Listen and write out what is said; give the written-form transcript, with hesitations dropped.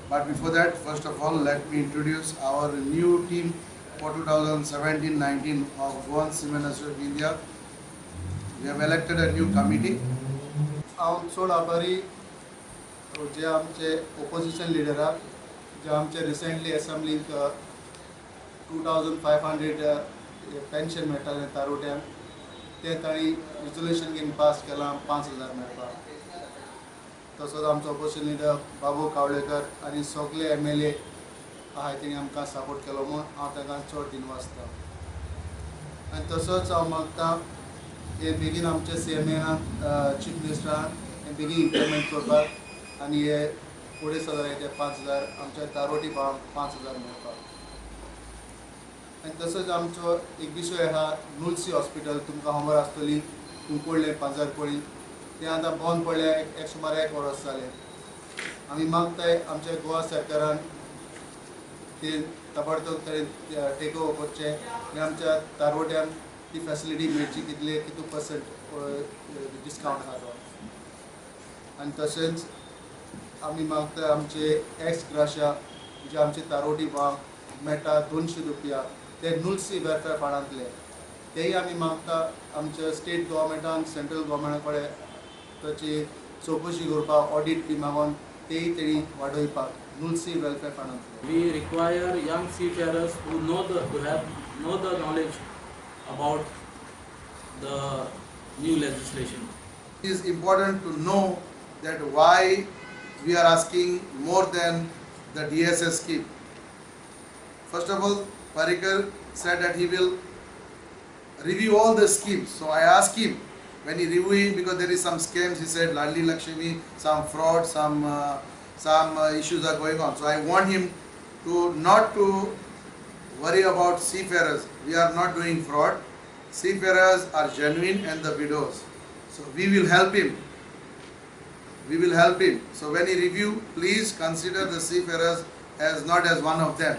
But before that, first of all, let me introduce our new team for 2017-19 of Goan Cement Association India. We have elected a new committee. हांव चड आभारी जे आमचे opposition लिडराक जे आमचे recently असेंब्लीक 2500 pension मेळटालें तारुट्यांक ते तांणी रिजोल्यूशन घेवन पास केलां 5000 मेळपाक. तसोच आमचो ओपोजिशन लिडर बाबू कावळेकर आनी सगळे MLA आहाय तेणी आमकां सपोर्ट केलो म्हूण हांव तांकां चड दिनवासता. आनी तसोच हांव मागतां हे बेगीन आमचे CMAन चीफ मिनिस्टरान हे बेगीन इम्प्लिमेंट करपाक आनी हे फुडें सगळे ते 5000 आमच्या तारोटी भावांक 5000 मेळपाक. आनी तसोच आमचो एक विशय आहा नुलसी हॉस्पिटल तुमकां खबर आसतली कुंकोळ्ळे पांजरपळी तें आतां बंद पडलें एक सुमार 1 वर्स जालें. आमी मागताय आमच्या गोवा सरकारान ते ताबडतोब टेक ओवर करचें आनी आमच्या तारवट्यांक ती फॅसिलिटी मेळची कितू पर्सेंट डिस्कावंट आहा तो. आनी तशेंच आमी मागता आमचे एक्स ग्राशा जे आमचे तारोटी भावांक मेळटा 200 रुपया ते नुलसी वेलफेअर फंडांतले तेय आमी मागता आमच्या स्टेट गव्हर्मेंटान सेंट्रल गव्हर्मेंटा कडेन ताची चवकशी करपाक ऑडिट बी मागोन तेय तेणी वाडोवपाक नुलसी welfare फंडांतले. We require young seafarers who know the knowledge about the new legislation. It is important to know that why we are asking more than the DSS scheme. First of all, Parikar said that he will review all the schemes. So I asked him when he reviewing, because there is some scams, he said Ladli Lakshmi, some fraud, some issues are going on. So I want him to not to worry about seafarers. We are not doing fraud. Seafarers are genuine and the widows. So we will help him. We will help him. So when he review, please consider the seafarers as not as one of them.